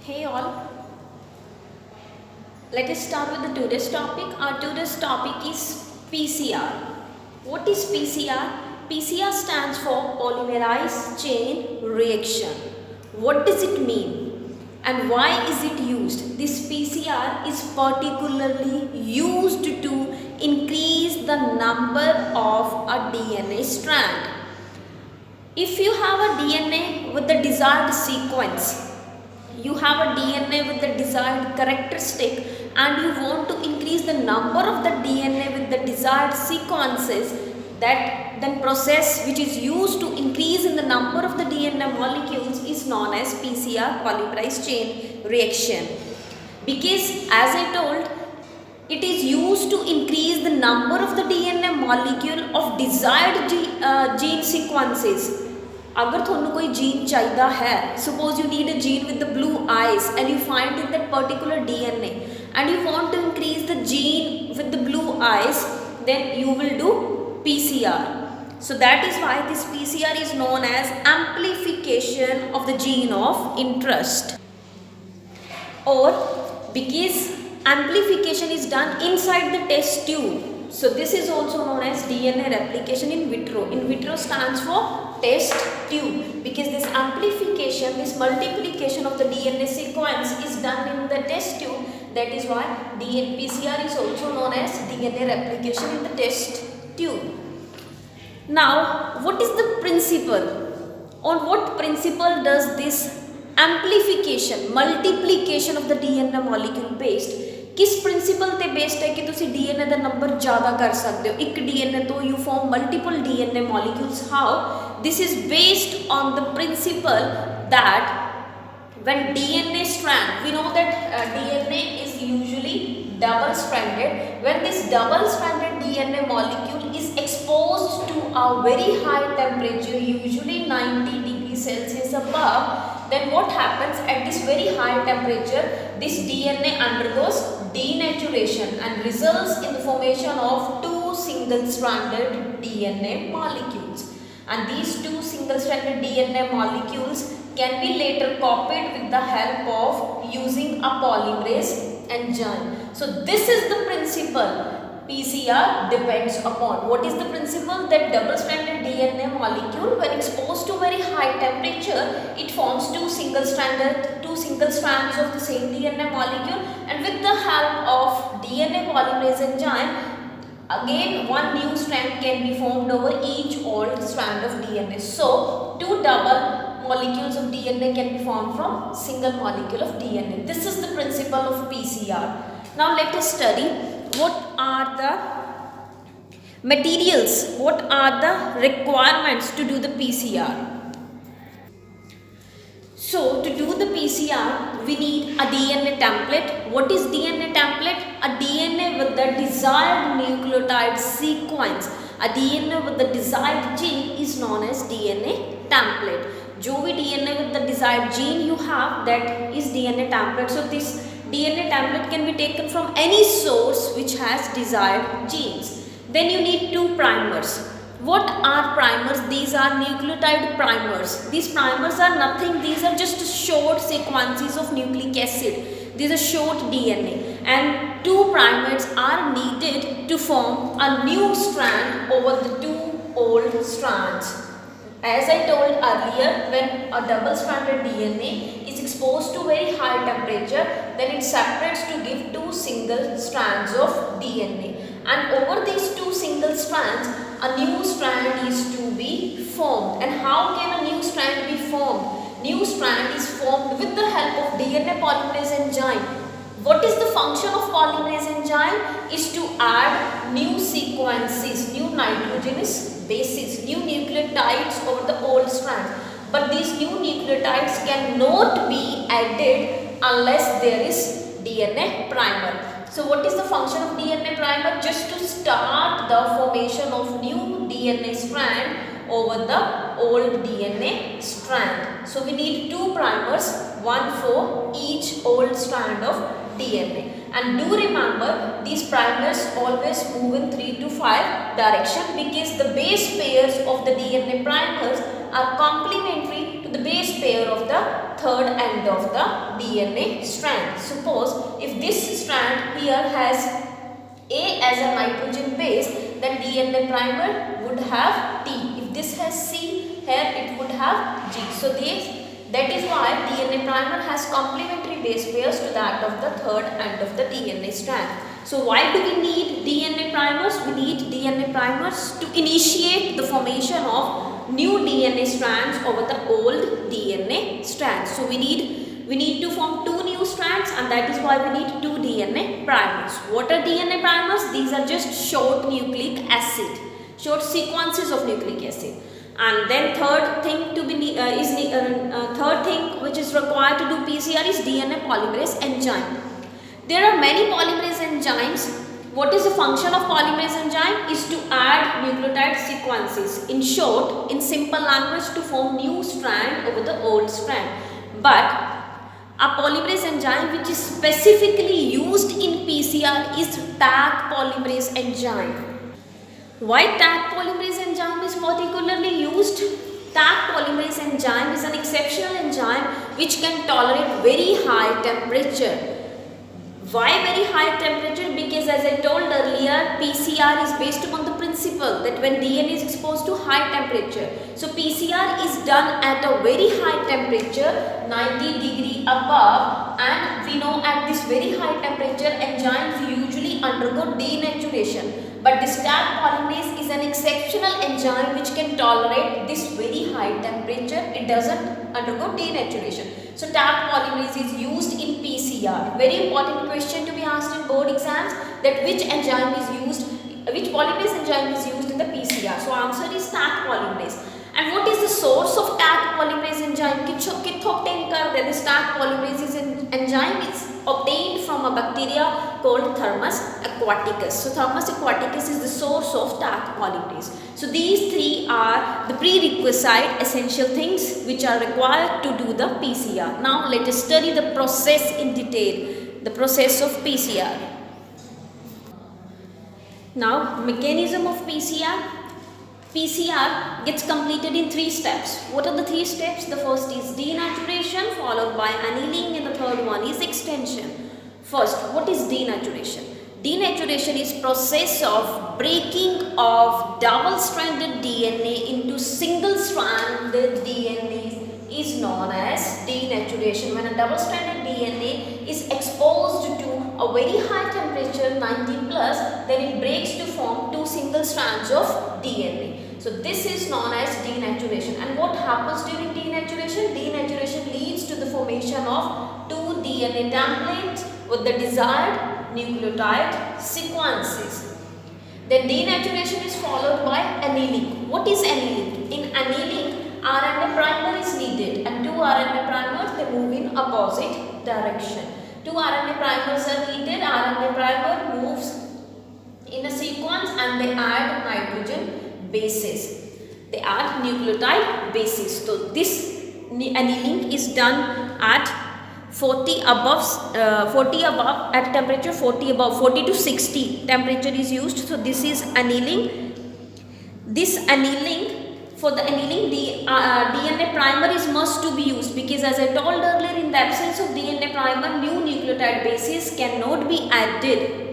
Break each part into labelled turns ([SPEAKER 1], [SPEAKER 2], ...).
[SPEAKER 1] Hey all, let us start with the today's topic. Our today's topic is PCR. What is PCR? PCR stands for polymerase chain reaction. What does it mean and why is it used? This PCR is particularly used to increase the number of a DNA strand. If you have a DNA with the desired sequence, you have a DNA with the desired characteristic and you want to increase the number of the DNA with the desired sequences, that then process which is used to increase in the number of the DNA molecules is known as PCR, polymerase chain reaction. Because as I told, it is used to increase the number of the DNA molecule of desired gene sequences. अगर थानू कोई gene चाहिए है, suppose you need a gene with the blue eyes and you find in that particular DNA and you want to increase the gene with the blue eyes, then you will do PCR. So that is why this PCR is known as amplification of the gene of interest, or because amplification is done inside the test tube. So this is also known as DNA replication in vitro. In vitro stands for test tube, because this amplification, this multiplication of the DNA sequence is done in the test tube. That is why PCR is also known as DNA replication in the test tube. Now, what is the principle? On what principle does this amplification, multiplication of the DNA molecule based? किस principal ते based है कि तुसी DNA का number ज़्यादा कर सकते हो? एक DNA तो you form multiple DNA molecules. How? This is based on the principle that when DNA strand, we know that DNA is usually double stranded. When this double stranded DNA molecule is exposed to a very high temperature, usually 90 degrees Celsius above, then what happens at this very high temperature? This DNA undergoes denaturation and results in the formation of two single-stranded DNA molecules. And these two single-stranded DNA molecules can be later copied with the help of using a polymerase enzyme. So this is the principle PCR depends upon. What is the principle? That double-stranded DNA molecule, when exposed to very high temperature, it forms two single strands of the same DNA molecule, and with the help of DNA polymerase enzyme, again one new strand can be formed over each old strand of DNA. So two double molecules of DNA can be formed from single molecule of DNA. This is the principle of PCR. Now let us study what are the materials, what are the requirements to do the PCR. So to do the PCR, we need a DNA template. What is DNA template? A DNA with the desired nucleotide sequence. A DNA with the desired gene is known as DNA template. जो भी DNA with the desired gene you have, that is DNA template. So this DNA template can be taken from any source which has desired genes. Then you need two primers. What are primers? These are nucleotide primers. These primers are nothing. These are just short sequences of nucleic acid. These are short DNA. And two primers are needed to form a new strand over the two old strands. As I told earlier, when a double-stranded DNA is exposed to very high temperature, then it separates to give two single strands of DNA. And over these two single strands, a new strand is to be formed. And how can a new strand be formed? New strand is formed with the help of DNA polymerase enzyme. What is the function of polymerase enzyme? Is to add new sequences, new nitrogenous bases, new nucleotides over the old strands. But these new nucleotides cannot be added unless there is DNA primer. So what is the function of DNA primer? Just to start the formation of new DNA strand over the old DNA strand. So we need two primers, one for each old strand of DNA. And do remember, these primers always move in 3 to 5 direction, because the base pairs of the DNA primers are complementary to the base pair of the third end of the DNA strand. Suppose if this strand here has A as a nitrogen base, then DNA primer would have T. If this has C, here it would have G. So that is why DNA primer has complementary base pairs to that of the third end of the DNA strand. So why do we need DNA primers? We need DNA primers to initiate the formation of new DNA strands over the old DNA strands. So we need to form two new strands, and that is why we need two DNA primers. What are DNA primers? These are just short nucleic acid, short sequences of nucleic acid. And then third thing which is required to do PCR is DNA polymerase enzyme. There are many polymerase enzymes. What is the function of polymerase enzyme? Is to add nucleotide sequences. In short, in simple language, to form new strand over the old strand. But a polymerase enzyme which is specifically used in PCR is Taq polymerase enzyme. Why Taq polymerase enzyme is particularly used? Taq polymerase enzyme is an exceptional enzyme which can tolerate very high temperature. Why very high temperature? Because as I told earlier, PCR is based upon the principle that when DNA is exposed to high temperature. So PCR is done at a very high temperature, 90 degree above, and we know at this very high temperature enzymes usually undergo denaturation. But this Taq polymerase is an exceptional enzyme which can tolerate this very high temperature. It doesn't undergo denaturation. So Taq polymerase is used in PCR. Very important question to be asked in board exams, that which polymerase enzyme is used in the PCR. So answer is Taq polymerase. And what is the source of Taq polymerase enzyme? This Taq polymerase enzyme is obtained from a bacteria called Thermus aquaticus. So Thermus aquaticus is the source of Taq polymerase. So these three are the prerequisite essential things which are required to do the PCR. Now let us study the process in detail, the process of PCR. Now mechanism of PCR. PCR gets completed in 3 steps. What are the 3 steps? The first is denaturation, followed by annealing, and the third one is extension. First, what is denaturation? Denaturation is process of breaking of double-stranded DNA into single-stranded DNA is known as denaturation. When a double-stranded DNA is exposed to a very high temperature, 90 plus, then it breaks to form 2 single strands of DNA. So this is known as denaturation. And what happens during denaturation? Denaturation leads to the formation of 2 DNA templates with the desired nucleotide sequences. Then denaturation is followed by annealing. What is annealing? In annealing, RNA primer is needed, and 2 RNA primers, they move in opposite direction. 2 RNA primers are needed. RNA primer moves in a sequence and they add nitrogen bases. They add nucleotide bases. So this annealing is done at 40 above at temperature 40 to 60 temperature is used. So this is annealing. This annealing, for the annealing, the DNA primer is must to be used, because as I told earlier, in the absence of DNA primer, new nucleotide bases cannot be added.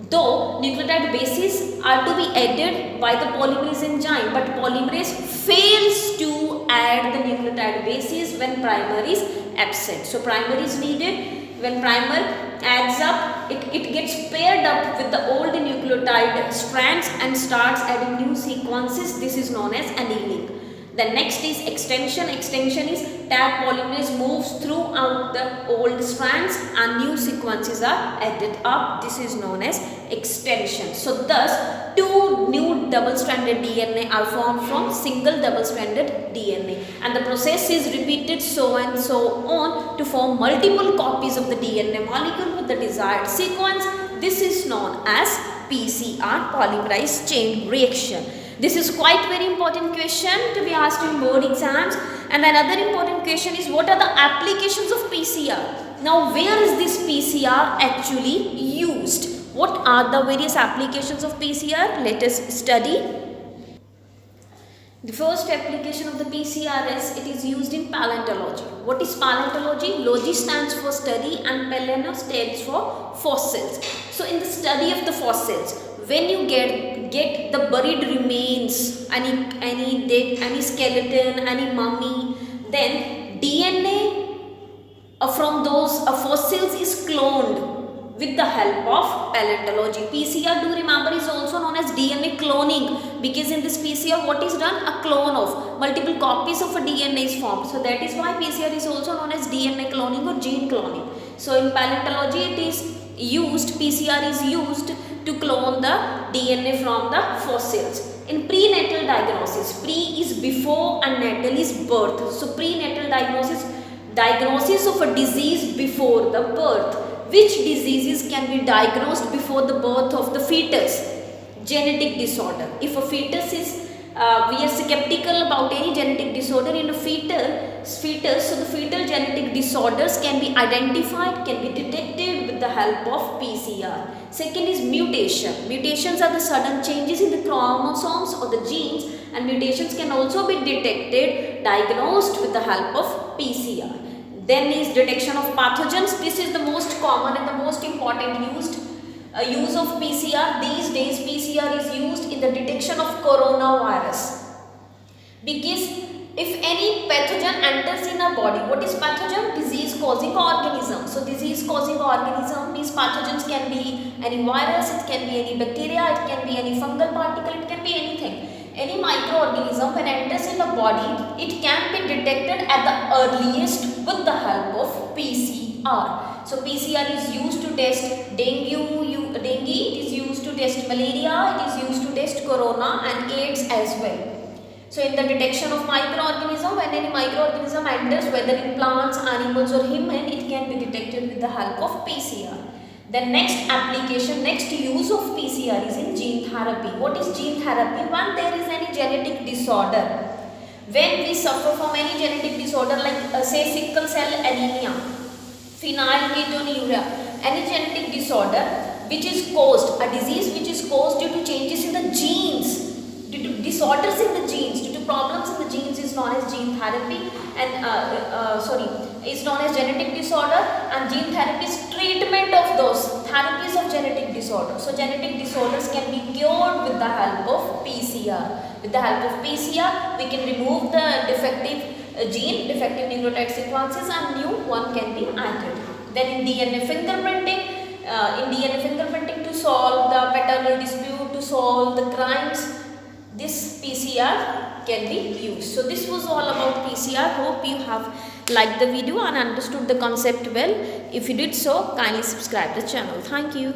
[SPEAKER 1] Though nucleotide bases are to be added by the polymerase enzyme, but polymerase fails to add the nucleotide bases when primer is absent. So primer is needed. When primer adds up, it gets paired up with the old nucleotide strands and starts adding new sequences. This is known as annealing. The next is extension. Extension is Taq polymerase moves throughout the old strands and new sequences are added up. This is known as extension. So thus 2 new double-stranded DNA are formed from single double-stranded DNA, and the process is repeated so and so on to form multiple copies of the DNA molecule with the desired sequence. This is known as PCR, polymerase chain reaction. This is quite very important question to be asked in board exams. And another important question is, what are the applications of PCR? Now, where is this PCR actually used? What are the various applications of PCR? Let us study. The first application of the PCR is it is used in paleontology. What is paleontology? Logi stands for study and paleno stands for fossils. So in the study of the fossils, when you get the buried remains, any dead, any skeleton, any mummy, then DNA from those fossils is cloned with the help of paleontology. PCR, do remember, is also known as DNA cloning, because in this PCR what is done? A clone of multiple copies of a DNA is formed. So that is why PCR is also known as DNA cloning or gene cloning. So in paleontology it is used, PCR is used to clone the DNA from the fossils. In prenatal diagnosis, pre is before and natal is birth. So prenatal diagnosis of a disease before the birth. Which diseases can be diagnosed before the birth of the fetus? Genetic disorder. If a fetus is, we are skeptical about any genetic disorder in a fetus, so the fetal genetic disorders can be identified, can be detected with the help of PCR. Second is mutation. Mutations are the sudden changes in the chromosomes or the genes, and mutations can also be detected, diagnosed with the help of PCR. Then is detection of pathogens. This is the most common and the most important use of PCR. These days PCR is used in the detection of coronavirus. Because if any pathogen enters in our body, what is pathogen? Disease causing organism. So disease causing organism means pathogens can be any virus, it can be any bacteria, it can be any fungal particle, it can be anything. Any microorganism when enters in the body, it can be detected at the earliest with the help of PCR. So PCR is used to test dengue, it is used to test malaria, it is used to test corona and AIDS as well. So in the detection of microorganism, when any microorganism enters, whether in plants, animals or human, it can be detected with the help of PCR. The next application, next use of PCR is in gene therapy. What is gene therapy? When there is any genetic disorder, when we suffer from any genetic disorder like say sickle cell anemia, phenylketonuria, any genetic disorder which is caused, a disease which is caused due to changes in the genes, due to disorders in the genes, due to problems in the genes, is known as gene therapy, and is known as genetic disorder, and gene therapy is treatment of those therapies of genetic disorder. So genetic disorders can be cured with the help of PCR. With the help of PCR, we can remove the defective gene, defective nucleotide sequences, and new one can be added. Then in DNA fingerprinting, to solve the paternal dispute, to solve the crimes, this PCR can be used. So this was all about PCR. Hope you have liked the video and understood the concept well. If you did so, kindly subscribe the channel. Thank you.